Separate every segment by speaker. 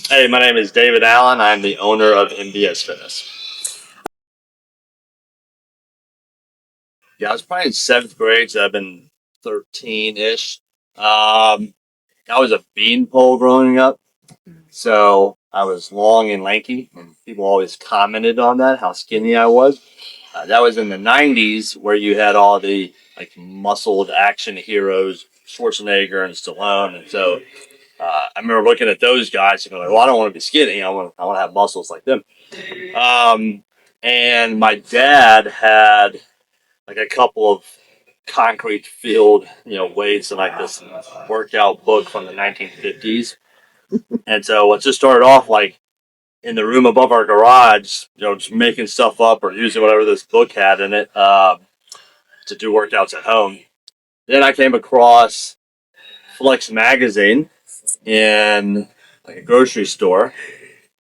Speaker 1: Hey, my name is David Allen. I'm the owner of NBS Fitness. Yeah, I was probably in seventh grade, so I've been 13-ish. I was a beanpole growing up, so I was long and lanky, and people always commented on that, how skinny I was. That was in the 90s where you had all the like muscled action heroes, Schwarzenegger and Stallone, and so I remember looking at those guys and going, "Well, I don't want to be skinny. I want to have muscles like them." Um, and my dad had like a couple of concrete field, weights and like this workout book from the 1950s. And so it just started off like in the room above our garage, just making stuff up or using whatever this book had in it to do workouts at home. Then I came across Flex magazine in like a grocery store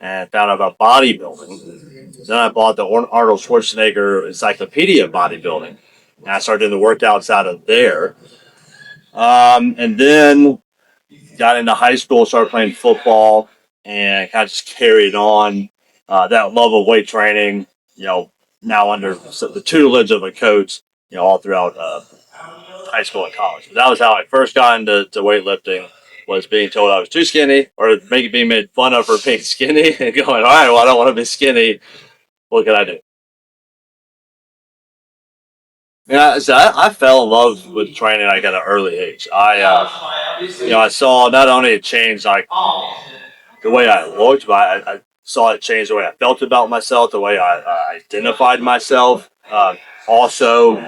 Speaker 1: and found out about bodybuilding. Then I bought the Arnold Schwarzenegger Encyclopedia of Bodybuilding, and I started doing the workouts out of there. And then got into high school, started playing football, and kind of just carried on that love of weight training. You know, now under the tutelage of a coach, all throughout high school and college. But that was how I first got into weightlifting. Was being told I was too skinny, or being made fun of for being skinny, and going, all right, well, I don't want to be skinny. What can I do? Yeah, so I fell in love with training like at an early age. I saw not only it changed like the way I looked, but I saw it change the way I felt about myself, the way I identified myself. Also,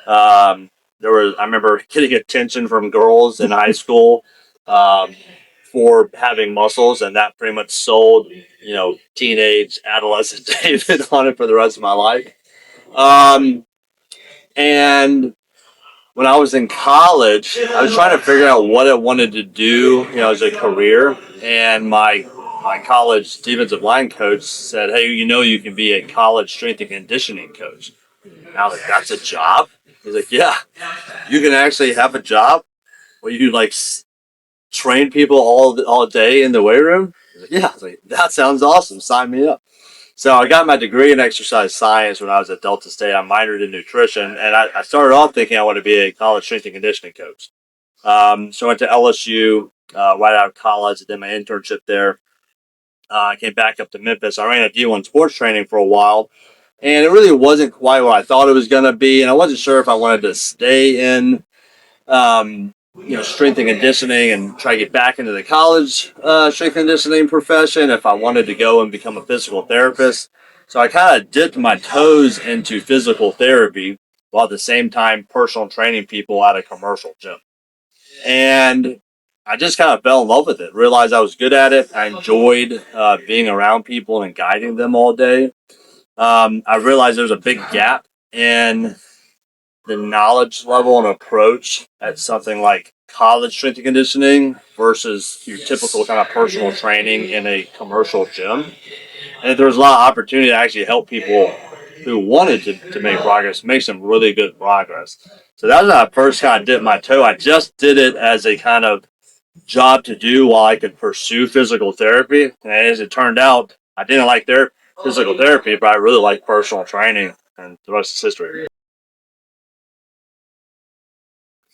Speaker 1: I remember getting attention from girls in high school um, for having muscles, and that pretty much sold, teenage, adolescent David on it for the rest of my life. Um, and when I was in college, I was trying to figure out what I wanted to do, as a career. And my college defensive line coach said, "Hey, you can be a college strength and conditioning coach." And I was like, "That's a job?" He's like, "Yeah, you can actually have a job where you like train people all day in the weight room." I was like, "Yeah." I was like, "That sounds awesome. Sign me up." So I got my degree in exercise science when I was at Delta State. I minored in nutrition, and I started off thinking I want to be a college strength and conditioning coach. So I went to LSU right out of college. I did my internship there. I came back up to Memphis. I ran a D1 sports training for a while, and it really wasn't quite what I thought it was going to be. And I wasn't sure if I wanted to stay in strength and conditioning and try to get back into the college strength and conditioning profession, if I wanted to go and become a physical therapist. So I kind of dipped my toes into physical therapy while at the same time personal training people at a commercial gym. And I just kind of fell in love with it, realized I was good at it. I enjoyed being around people and guiding them all day. I realized there's a big gap in the knowledge level and approach at something like college strength and conditioning versus your typical kind of personal training in a commercial gym. And there was a lot of opportunity to actually help people who wanted to make progress, make some really good progress. So that was when I first kind of dipped my toe. I just did it as a kind of job to do while I could pursue physical therapy. And as it turned out, I didn't like their physical therapy, but I really liked personal training, and the rest is history.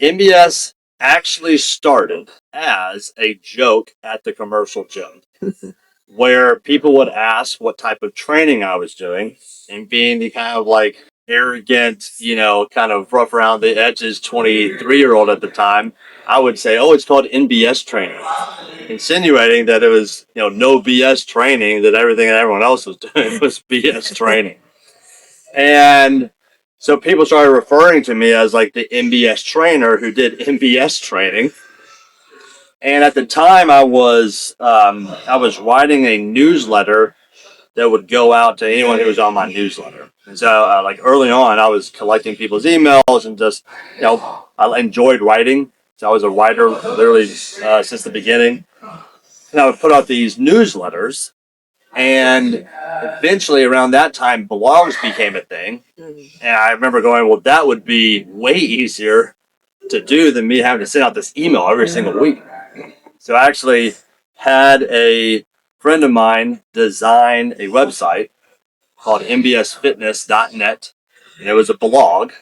Speaker 1: NBS actually started as a joke at the commercial gym where people would ask what type of training I was doing, and being the kind of like arrogant, kind of rough around the edges 23-year-old at the time, I would say, "Oh, it's called NBS training," insinuating that it was, no BS training, that everything that everyone else was doing was BS training. And so people started referring to me as like the NBS trainer who did NBS training. And at the time, I was writing a newsletter that would go out to anyone who was on my newsletter. And so, like early on, I was collecting people's emails and just, I enjoyed writing. So I was a writer literally since the beginning. And I would put out these newsletters. And eventually, around that time, blogs became a thing. And I remember going, well, that would be way easier to do than me having to send out this email every single week. So I actually had a friend of mine design a website called NBSfitness.net, and it was a blog,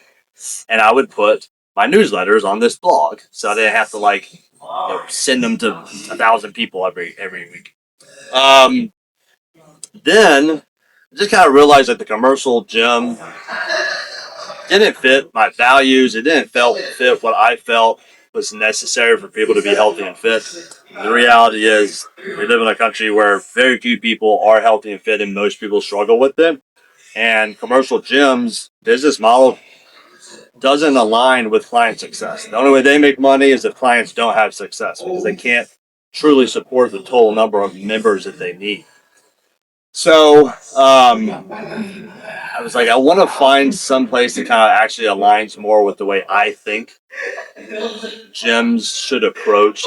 Speaker 1: and I would put my newsletters on this blog, so I didn't have to send them to 1,000 people every week. Then I just kind of realized that the commercial gym didn't fit my values. It didn't fit what I felt was necessary for people to be healthy and fit. The reality is, we live in a country where very few people are healthy and fit, and most people struggle with it. And commercial gyms business model doesn't align with client success. The only way they make money is if clients don't have success, because they can't truly support the total number of members that they need. So I was like, I want to find some place that kind of actually aligns more with the way I think gyms should approach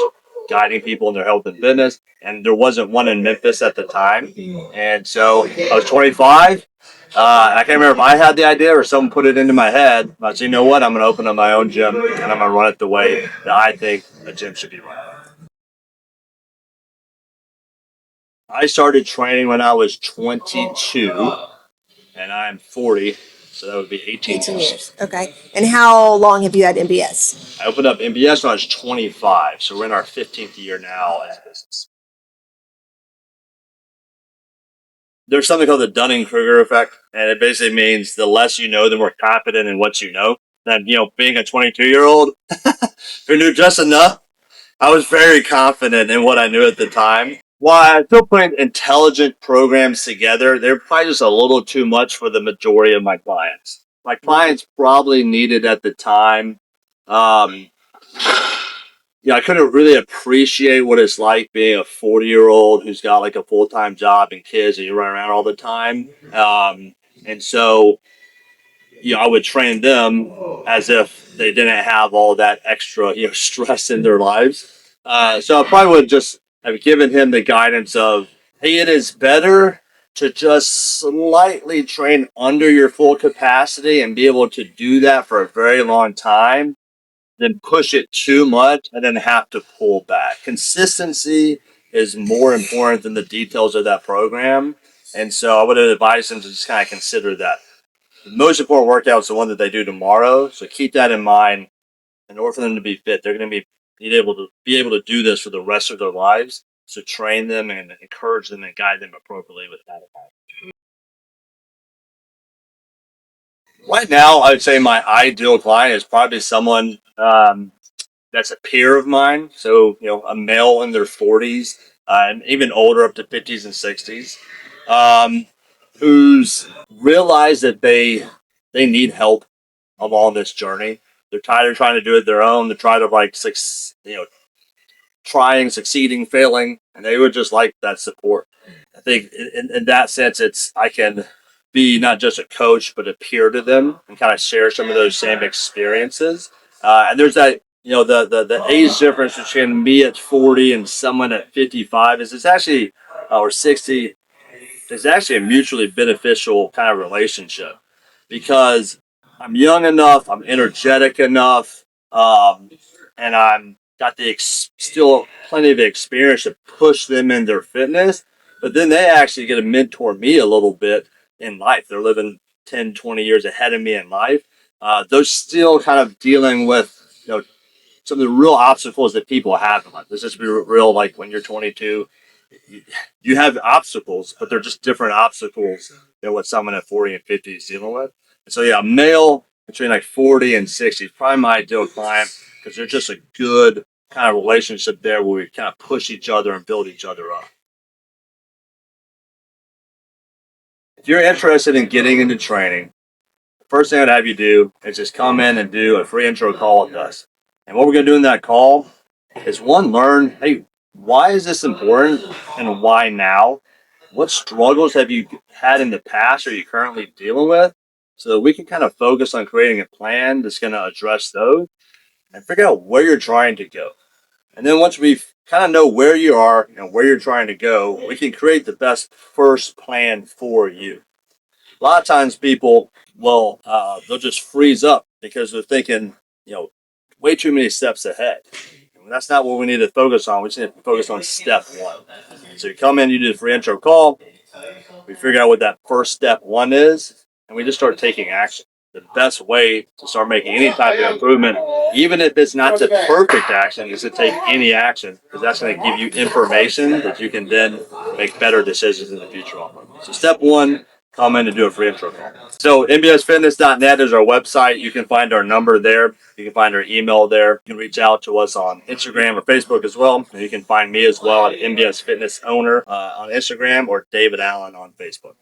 Speaker 1: guiding people in their health and fitness. And there wasn't one in Memphis at the time. And so I was 25. I can't remember if I had the idea or someone put it into my head. I said, you know what? I'm going to open up my own gym, and I'm going to run it the way that I think a gym should be run. I started training when I was 22, and I'm 40, so that would be 18 years.
Speaker 2: Okay. And how long have you had NBS?
Speaker 1: I opened up NBS when I was 25, so we're in our 15th year now as a business. There's something called the Dunning-Kruger effect, and it basically means the less you know, the more confident in what you know. And, being a 22-year-old who knew just enough, I was very confident in what I knew at the time. While I still putting intelligent programs together, they're probably just a little too much for the majority of my clients. My clients probably needed at the time, I couldn't really appreciate what it's like being a 40-year-old who's got like a full-time job and kids and you run around all the time. And so, I would train them as if they didn't have all that extra, stress in their lives. So I probably would just have given him the guidance of, hey, it is better to just slightly train under your full capacity and be able to do that for a very long time than push it too much and then have to pull back. Consistency is more important than the details of that program. And so I would advise them to just kind of consider that. The most important workout is the one that they do tomorrow. So keep that in mind. In order for them to be fit, they're going to be able to do this for the rest of their lives. So train them and encourage them and guide them appropriately with that. Right now, I would say my ideal client is probably someone that's a peer of mine. So, a male in their 40s and even older, up to 50s and 60s, who's realized that they need help along this journey. They're tired of trying to do it their own. They're tired of trying, succeeding, failing, and they would just like that support. I think in that sense, I can be not just a coach, but a peer to them and kind of share some of those same experiences. And there's that, the age difference between me at 40 and someone at 55 is it's actually, or 60, is actually a mutually beneficial kind of relationship because I'm young enough, I'm energetic enough, and I'm got still plenty of experience to push them in their fitness. But then they actually get to mentor me a little bit in life. They're living 10, 20 years ahead of me in life. They're still kind of dealing with, some of the real obstacles that people have in life. Let's just be real. Like when you're 22, you have obstacles, but they're just different obstacles than what someone at 40 and 50 is dealing with. And so, a male between like 40 and 60 is probably my ideal client because there's just a good kind of relationship there where we kind of push each other and build each other up. If you're interested in getting into training, the first thing I'd have you do is just come in and do a free intro call with us. And what we're going to do in that call is learn, hey, why is this important and why now? What struggles have you had in the past or are you currently dealing with? So that we can kind of focus on creating a plan that's going to address those and figure out where you're trying to go. And then once we kind of know where you are and where you're trying to go, we can create the best first plan for you. A lot of times people they'll just freeze up because they're thinking, way too many steps ahead. that's not what we need to focus on. We just need to focus on step one. So you come in, you do the free intro call. We figure out what that first step one is, and we just start taking action. The best way to start making any type of improvement, even if it's not the perfect action, is to take any action, because that's going to give you information that you can then make better decisions in the future on. So step one, come in and do a free intro call. So NBSfitness.net is our website. You can find our number there. You can find our email there. You can reach out to us on Instagram or Facebook as well. And you can find me as well at NBS Fitness Owner on Instagram or David Allen on Facebook.